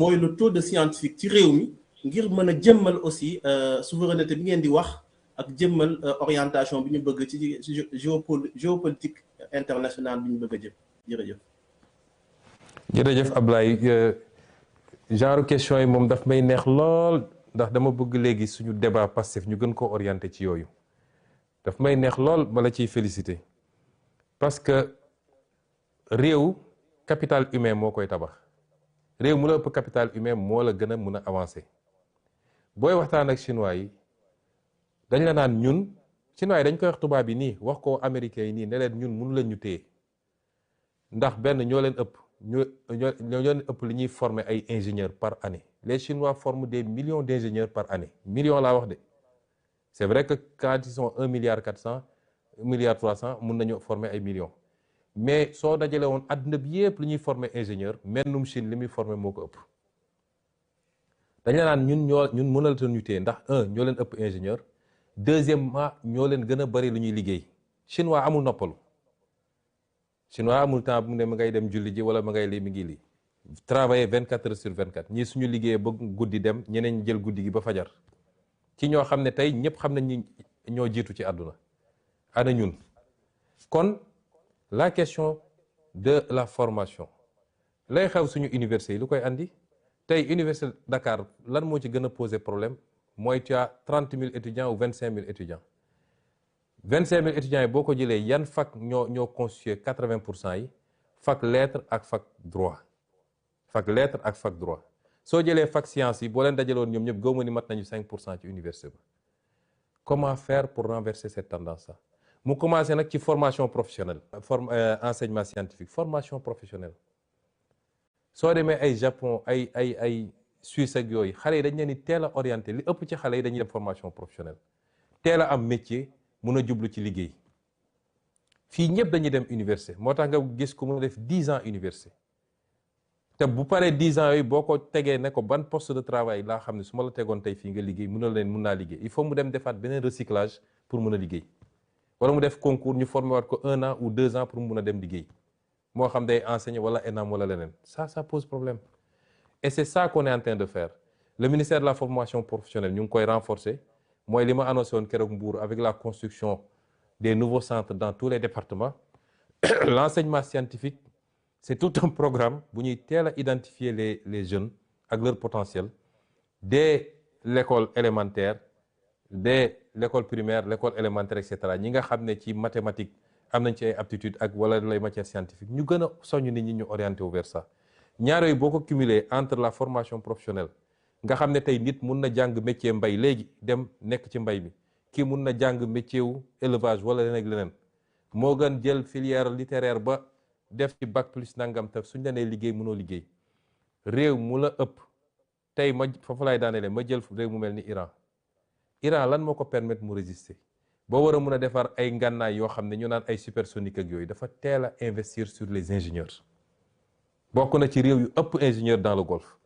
mooy le taux de scientifique ci réew mi ngir mën a jëmmal aussi souveraineté bi ngeen di wax ak jëmmal orientation bi ñu bëgg ci géopolitique internationale bi ñu bëgg a jëm jërëjëf. jërëjëf Ablaye genre question yi moom daf may neex lool ndax dama bëgg léegi suñu débat Pastef ñu gën ko orienté ci yooyu daf may neex lool ma la ciy félicité parce que réew capital humain moo koy tabax réew mu la ëpp capital humain moo la gën a mën a avancer booy waxtaan ak chinois yi dañ la naan ñun chinois yi dañ koy wax tubaab yi nii wax ko américains yi nii ne leen ñun mënu leen ñu téye ndax benn ñoo leen ëpp ñoo leen ëpp li ñuy former ay ingénieurs par année les chinois forment des millions d'ingénieurs par année millions laa wax de c'est vrai que quand ils sont 1,4 milliard 1,3 milliard mun nañu former ay millions mais soo dajale woon àdduna bi yëpp li ñuy former ingénieur mennum Chine li muy former moo ko ëpp dañ la naan ñun mënalata ñu téye ndax ñoo leen ëpp ingénieur deuxièmement ñoo leen gën a bari lu ñuy liggéey chinois amul noppalu chinois amul temps bu mu ne ma ngay dem julli ji wala ma ngay lii mi ngi lii travailler 24 heures sur 24 ñii suñu liggéeyee ba guddi dem ñeneen jël guddi gi ba fajar ci ñoo xam ne tey ñëpp xam nañ ñi ñoo jiitu ci àdduna ana ñun kon la question de la formation lay xew suñu université yi lu koy andi tey université Dakar lan moo ci gën a poser problème mooy tu as 30 000 étudiants ou 25 000 étudiants 25 000 étudiants yi boo ko jëlee yan fac ñoo constitué 80% yi fac lettres ak fac droit soo jëlee fac sciences yi boo leen dajaloon ñoom ñëpp gëwma ni mat nañu 5% ci université ba comment faire pour renverser cette tendance là mu commencé nag ci formation professionnelle enseignement scientifique formation professionnelle soo demee ay Japon ay Suisse ak yooyu xale yi dañ leen di teel a orienté li ëpp ci xale yi dañuy dem formation professionnelle teel a am métier mun a jublu ci liggéey fii ñëpp dañuy dem université moo tax nga gis ku mu def 10 ans université te bu paree 10 ans yooyu boo ko tegee ne ko ban poste de travail laa xam ne su ma la tegoon tey fii nga liggéey mun naa liggéey il faut mu dem defaat beneen recyclage pour mun a liggéey wala mu def concours ñu formé waat ko 1 an ou 2 ans pour mun a dem liggéey moo xam day enseigner wala ENAM wala leneen ça pose problème et c'est ça qu'on est en train de faire le ministère de la formation professionnelle ñu ngi koy renforcer mooy li ma annoncé woon keroog Mbour avec la construction des nouveaux centres dans tous les départements l'enseignement scientifique c'est tout un programme bu ñuy teel a identifier les jeunes ak leur potentiel dès l'école élémentaire dès l'école primaire l'école élémentaire et cetera ñi nga xam ne ci mathématiques am nañ ci ay aptitudes ak wala les matières scientifiques ñu gën a soññ nit ñi ñu orienté vers ça ñaar yooyu boo ko cumuler entre la formation professionnelle nga xam ne tey nit mun na jàng métier mbay léegi dem nekk ci mbay mi kii mun na jàng métier wu élevage wala leneen ak leneen moo gën jël filière littéraire ba def ci bac plus nangam te suñ la nee liggéey mënoo liggéey réew mu la ëpp tey ma foofu laay daanelee ma jël réew mu mel ni Iran lan moo ko permettre mu résister boo war a mun a defar ay ngànnaay yoo xam ne ñu naan ay supersonique ak yooyu dafa teel a investir sur les ingénieurs bokk na ci réew yu ëpp ingénieur dans le Golfe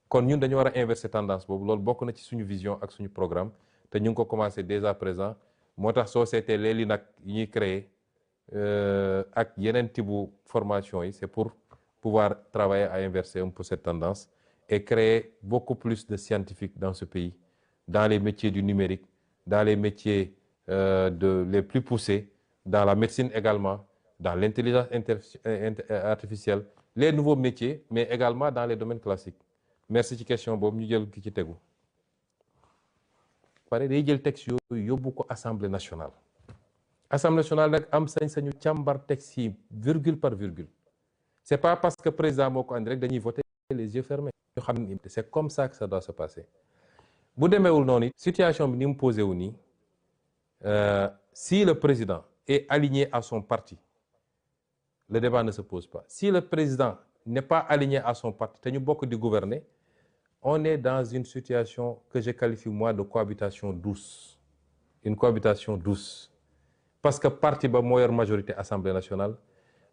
kon ñun dañu war a inverser tendance boobu loolu bokk na ci suñu vision ak suñu programme te ñu ngi ko commencé dès à présent moo tax société léegi nag yi ñuy créer ak yeneen type formation yi c'est pour pouvoir travailler à inverser un peu cette tendance et créer beaucoup plus de scientifiques dans ce pays dans les métiers du numérique dans les métiers les plus poussés dans la médecine également dans l'intelligence artificielle les nouveaux métiers mais également dans les domaines classiques merci ci question boobu ñu jël ki ci tegu pare day jël texte yooyu yóbbu ko assemblée nationale nag am sañ-sañu càmbar texte yi virgule par virgule c'est pas parce que président moo ko andi rek dañuy voter les yeux fermés ñu xam ni c'est comme ça que ça doit se passer bu demeewul noonu situation bi ni mu posé wu nii si le président est aligné à son parti le débat ne se pose pas si le président n'est pas aligné à son parti te ñu bokk di gouverner on est dans une situation que je qualifie moi de cohabitation douce une cohabitation douce parce que parti ba moo yor majorité assemblée nationale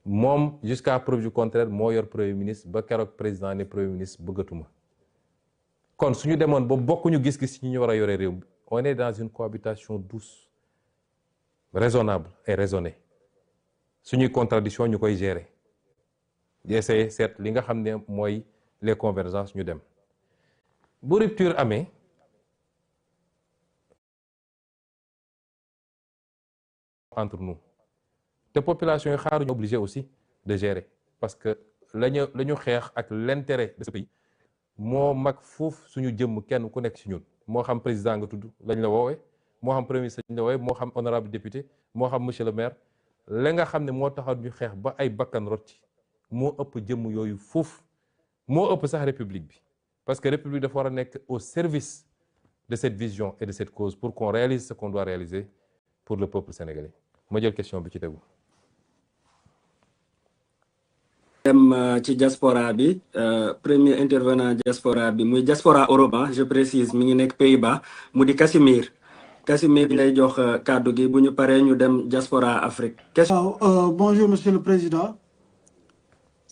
moom jusqu'à preuve du contraire moo yor premier ministre ba keroog président ne premier ministre bëggatuma kon suñu demoon ba bokkuñu gis-gis ci ñu war a yore réew mi on est dans une cohabitation douce raisonnable et raisonnée suñuy contradiction ñu koy gérer di essayer seet li nga xam ne mooy les convergences ñu dem bu rupture amee entre nous te population yi xaaruñu obligé aussi de gérer parce que la ñu xeex ak l'intérêt de ce pays moo mag foofu suñu jëmm kenn ku nekk ci ñun moo xam président nga tudd lañ la woowee moo xam premier ministre lañ la woowee moo xam honorable député moo xam monsieur le maire la nga xam ne moo taxaw ñu xeex ba ay bakkan rot ci moo ëpp jëmm yooyu foofu moo ëpp sax république bi parce que république dafa war a nekk au service de cette vision et de cette cause pour qu'on réalise ce qu'on doit réaliser pour le peuple sénégalais ma jël question bi ci tegu. dem ci diaspora bi premier intervenant diaspora bi muy diaspora Europe je précise mi ngi nekk Pays-Bas mu di Casimir bi lay jox kàddu gi bu ñu paree ñu dem diaspora Afrique. Bonjour monsieur le président.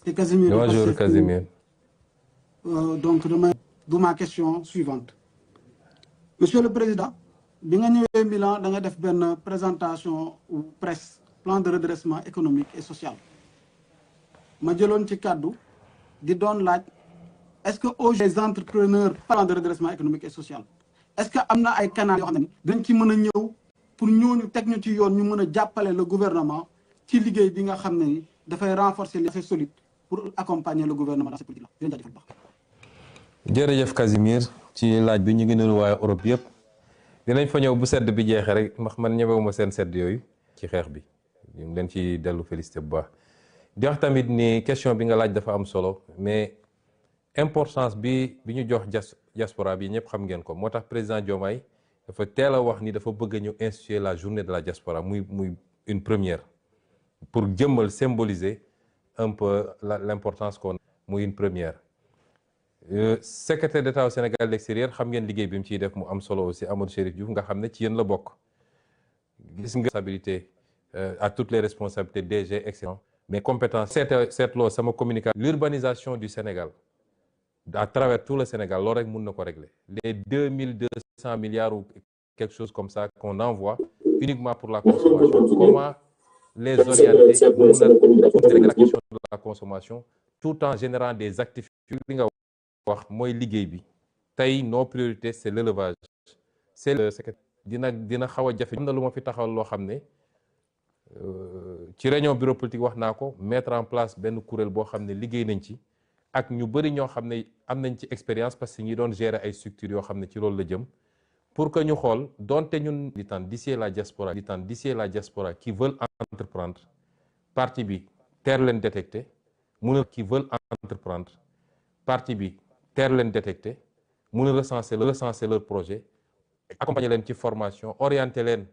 C'est Casimir. Bonjour Casimir. Donc de ma question suivante. Monsieur le président bi nga ñëwee Milan da nga def benn présentation presse plan de redressement économique et social. ma jëloon ci kàddu di doon laaj est-ce que aujourd'hui les entrepreneurs plan de redressement économique et social est-ce que am na ay canaux yoo xam ne dañ ci mën a ñëw pour ñooñu teg ñu ci yoon ñu mën a jàppale le gouvernement ci liggéey bi nga xam ne ni dafay renforcer les faits solides pour accompagner le gouvernement dans cette politique là di leen jaajëfal baax. jërëjëf Casimir ci laaj bi ñu ngi nuyu waaye Europe yëpp dinañ fa ñëw bu sedd bi jeexee rek ndax man ñemewuma seen sedd yooyu ci xeex bi ñu ngi leen ci dellu félicité bu baax. di wax tamit ni question bi nga laaj dafa am solo mais importance bi ñu jox diaspora bi ñëpp xam ngeen ko moo tax président Diomaye dafa teel a wax ni dafa bëgg ñu instituer la journée de la diaspora muy une première pour jëmmal symboliser un peu l'importance qu'on muy une première. Secrétaire d'État au Sénégal de l'extérieur xam ngeen liggéey bi mu ciy def mu am solo aussi Amadou Chérif Diouf nga xam ne ci yéen la bokk gis nga responsabilité à toutes les responsabilités DG excellent mais compétence seetloo sama communication l'urbanisation du Sénégal à travers tout le Sénégal loolu rek mën na ko régler les 2200 milliards ou quelque chose comme ça qu'on envoie uniquement pour la consommation comment les orienter mën na régler la question de la consommation tout en générant des activités li nga wax mooy liggéey bi tey nos priorités c'est l'élevage c'est le dina xaw a jafe am na lu ma fi taxawal loo xam ne ci réunion bureau politique wax naa ko mettre en place benn kuréel boo xam ne liggéey nañ ci ak ñu bëri ñoo xam ne am nañ ci expérience parce que ñi doon gérer ay structures yoo xam ne ci loolu la jëm pour que ñu xool donte ñun d'ici la diaspora qui veulent entreprendre parti bi teel leen détecté mun a qui veulent entreprendre parti bi teel leen détecté mun a recenser leur projet accompagner leen ci formation orienter leen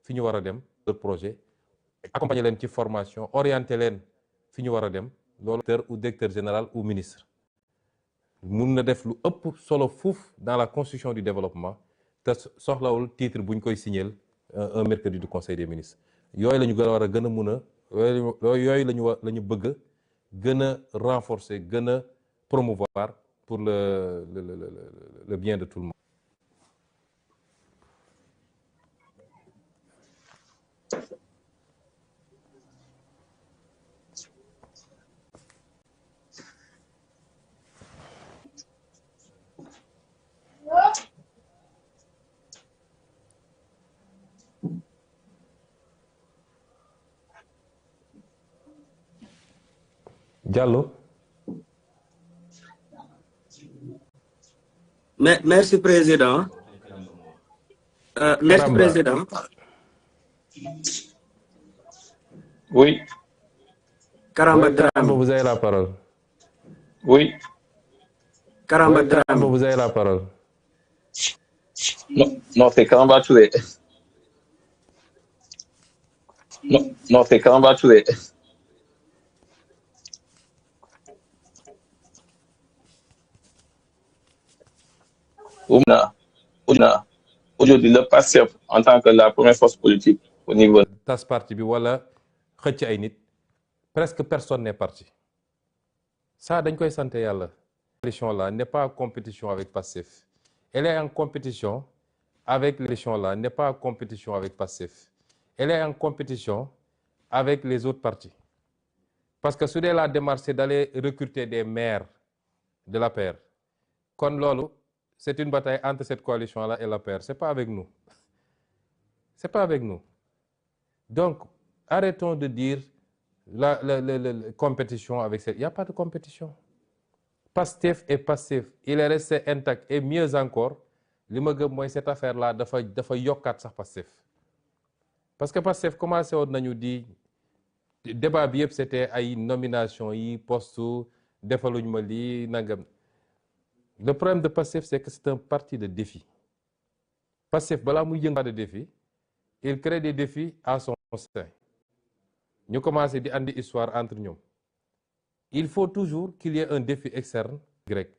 fi ñu war a dem leur projet accompagner leen ci formation orienter leen fi ñu war a dem loolu ou directeur général ou ministre mun na def lu ëpp solo fuuf dans la construction du développement te soxlawul titre bu ñu koy signer un mercredi du conseil des ministres yooyu la ñu war a gën a mun a yooyu la ñu bëgg gën a renforcer gën a promouvoir pour le bien de tout le monde. Diallo. Merci président. Merci président. Oui. Karamba Dramé. Vous avez la parole. Oui. Karamba Dramé. Vous avez la parole. Non, c'est Karamba Touré. Non, c'est Karamba Touré. Aujourd'hui, le PASTEF en tant que la première force politique au niveau. tas parti bi wala xëcc ay nit presque personne n'est parti ça dañ koy sant yàlla. L'élection là n'est pas en compétition avec PASTEF. Elle est en compétition avec l'élection là n'est pas en compétition avec PASTEF. Elle est en compétition avec les autres partis parce que su dee la démarche c'est d'aller recruter des maires de l'APR. Kon loolu, c'est une bataille entre cette coalition-là et l'APR. C'est pas avec nous. C'est pas avec nous. Donc, arrêtons de dire la compétition avec cette... Il n'y a pas de compétition. Pastef est Pastef. Il est resté intact. Et mieux encore, li ma gëm mooy cette affaire-là dafa yokkaat sax Pastef. Parce que Pastef commencé woon nañu di débat bi yëpp c'était ay nomination yi poste defaluñ ma lii nangam. Le problème de Pastef c'est que c'est un parti de défi. Pastef balaa muy yëngu de défi, il crée des défis à son sein. Ñu commencé di andi histoire entre ñoom. Il faut toujours qu'il y ait un défi externe grec.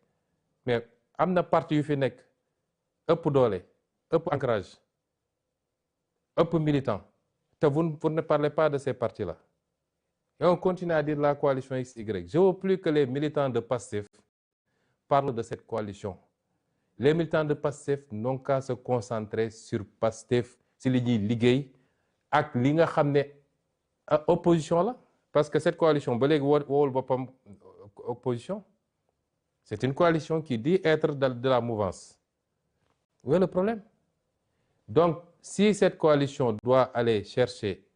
Mais am na parti yu fi nekk ëpp doole, ëpp ancrage, ëpp militant. Te vous ne parlez pas de ces partis-là. Et on continue à dire la coalition XY. Je veux plus que les militants de Pastef parlent de cette coalition. Les militants de Pastef n'ont qu'à se concentrer sur Pastef, si li ñuy liggéey ak li nga xam ne opposition la. Parce que cette coalition, ba léegi woowul boppam opposition. C'est une coalition qui dit être de la mouvance. Où est le problème? Donc, si cette coalition doit aller chercher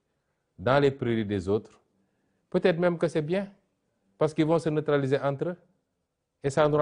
dans les prairies des autres, peut-être même que c'est bien, parce qu'ils vont se neutraliser entre eux, et ça nous